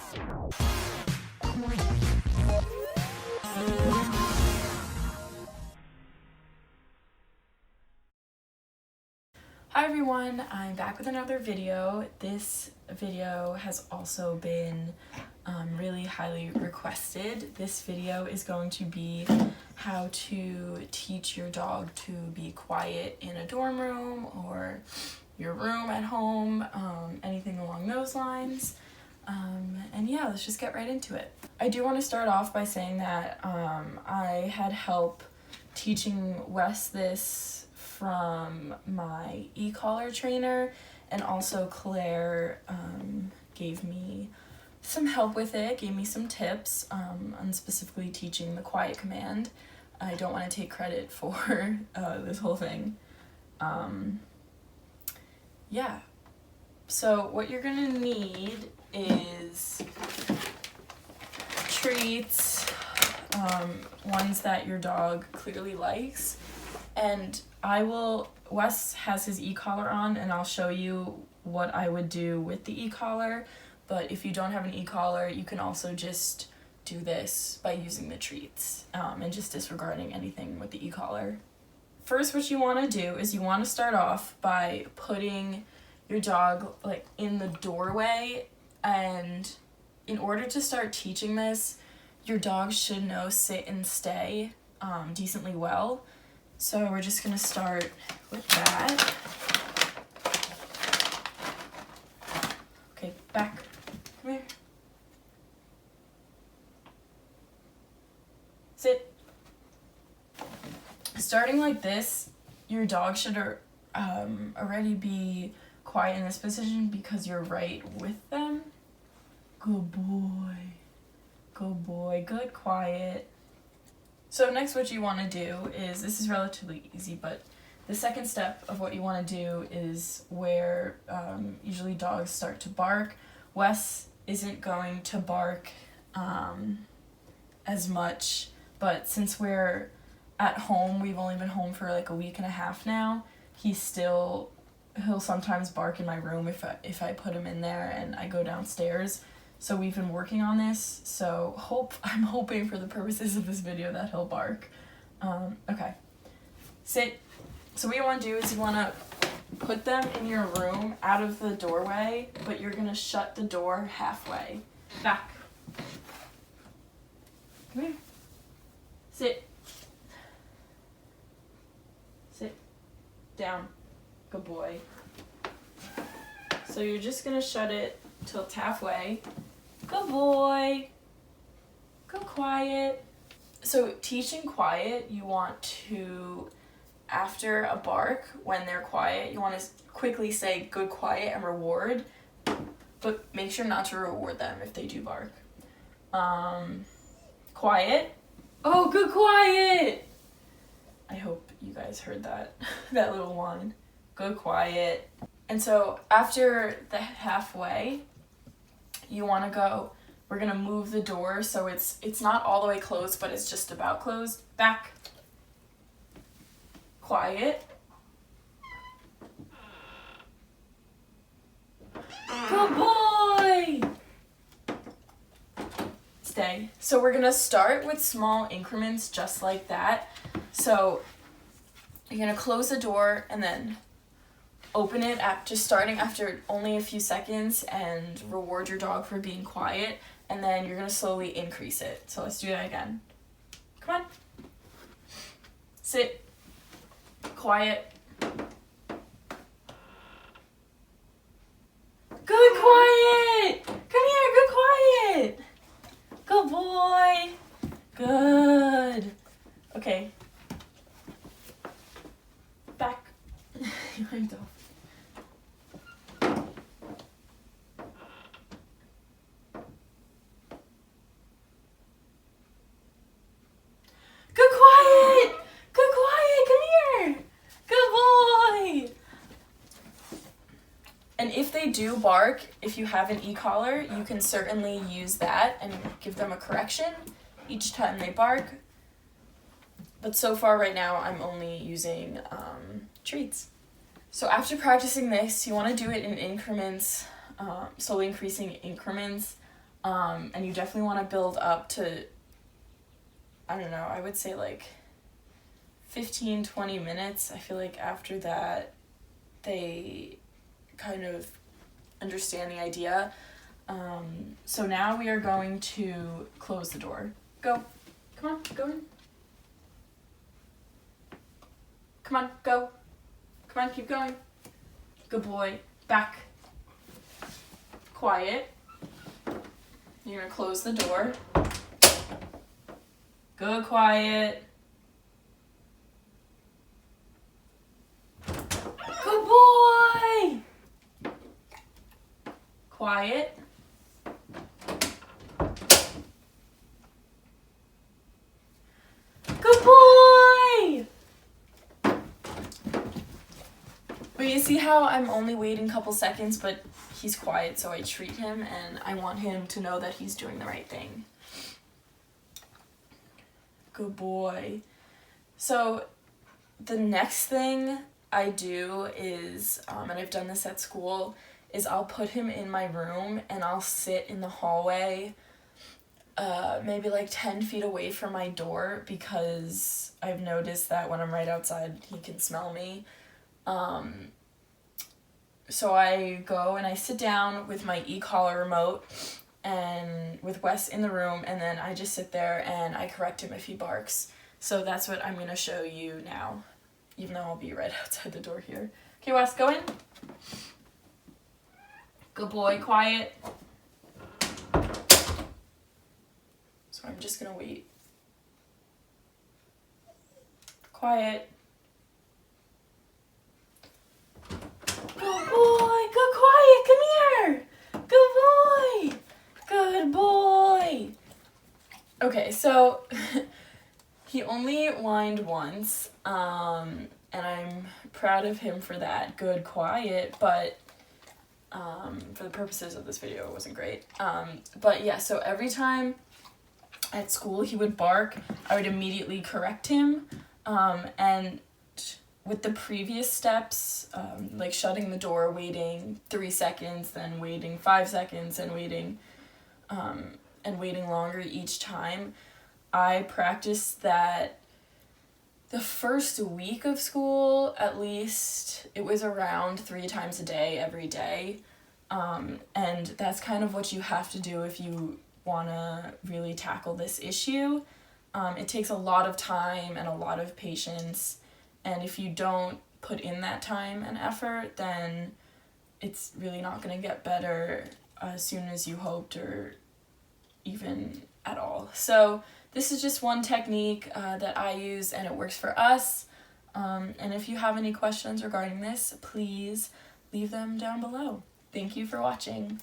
Hi everyone, I'm back with another video. This video has also been really highly requested. This video is going to be how to teach your dog to be quiet in a dorm room or your room at home, anything along those lines. And yeah, let's just get right into it. I do want to start off by saying that I had help teaching Wes this from my e-collar trainer, and also Claire gave me some help with it, gave me some tips on specifically teaching the quiet command. I don't want to take credit for this whole thing. Yeah, so what you're gonna need is treats, ones that your dog clearly likes. And Wes has his e-collar on, and I'll show you what I would do with the e-collar, but if you don't have an e-collar, you can also just do this by using the treats, and just disregarding anything with the e-collar. First, what you want to do is you want to start off by putting your dog like in the doorway, and in order to start teaching this, your dog should know sit and stay decently well. So we're just gonna start with that. Okay, back. Come here. Sit. Starting like this, your dog should already be quiet in this position because you're right with them. Good boy. Good boy. Good quiet. So next what you want to do is, this is relatively easy, but the second step of what you want to do is where usually dogs start to bark. Wes isn't going to bark as much, but since we're at home, we've only been home for like a week and a half now, he'll sometimes bark in my room if I put him in there and I go downstairs. So we've been working on this, so I'm hoping for the purposes of this video that he'll bark. Okay. Sit. So what you want to do is you want to put them in your room out of the doorway, but you're going to shut the door halfway. Back. Come here. Sit. Sit. Down. Good boy. So you're just going to shut it till it's halfway. Good boy. Go quiet. So teaching quiet, you want to, after a bark, when they're quiet, you want to quickly say good quiet and reward, but make sure not to reward them if they do bark. Quiet. Oh, good quiet. I hope you guys heard that, that little one. Good quiet. And so after the halfway, you want to go, we're going to move the door so it's not all the way closed, but it's just about closed. Back. Quiet. Good boy. Stay. So we're going to start with small increments just like that. So you're going to close the door and then open it just starting after only a few seconds, and reward your dog for being quiet, and then you're going to slowly increase it. So let's do that again. Come on. Sit. Quiet. Good quiet. Come here. Good quiet. Good boy. Good. Okay. Back. You have to. And if they do bark, if you have an e-collar, you can certainly use that and give them a correction each time they bark. But so far right now, I'm only using treats. So after practicing this, you want to do it in increments, slowly increasing increments. And you definitely want to build up to, I don't know, I would say like 15-20 minutes. I feel like after that they kind of understand the idea. So now we are going to close the door. Go. Come on, go in. Come on, go. Come on, keep going. Good boy. Back. Quiet. You're gonna close the door. Good, quiet. Good boy! Quiet. Good boy! But you see how I'm only waiting a couple seconds, but he's quiet, so I treat him, and I want him to know that he's doing the right thing. Good boy. So the next thing I do is, and I've done this at school, is I'll put him in my room and I'll sit in the hallway, maybe like 10 feet away from my door, because I've noticed that when I'm right outside, he can smell me. So I go and I sit down with my e-collar remote and with Wes in the room, and then I just sit there and I correct him if he barks. So that's what I'm going to show you now, even though I'll be right outside the door here. Okay, Wes, go in. Good boy, quiet. So I'm just going to wait. Quiet. Good boy, good, quiet, come here. Good boy. Good boy. Okay, so he only whined once, and I'm proud of him for that. Good, quiet, but for the purposes of this video, it wasn't great. But yeah, so every time at school he would bark, I would immediately correct him, and with the previous steps, like shutting the door, waiting 3 seconds, then waiting 5 seconds, and waiting longer each time, I practiced that the first week of school, at least, it was around 3 times a day, every day. And that's kind of what you have to do if you want to really tackle this issue. It takes a lot of time and a lot of patience. And if you don't put in that time and effort, then it's really not going to get better as soon as you hoped, or even at all. So this is just one technique that I use, and it works for us. And if you have any questions regarding this, please leave them down below. Thank you for watching.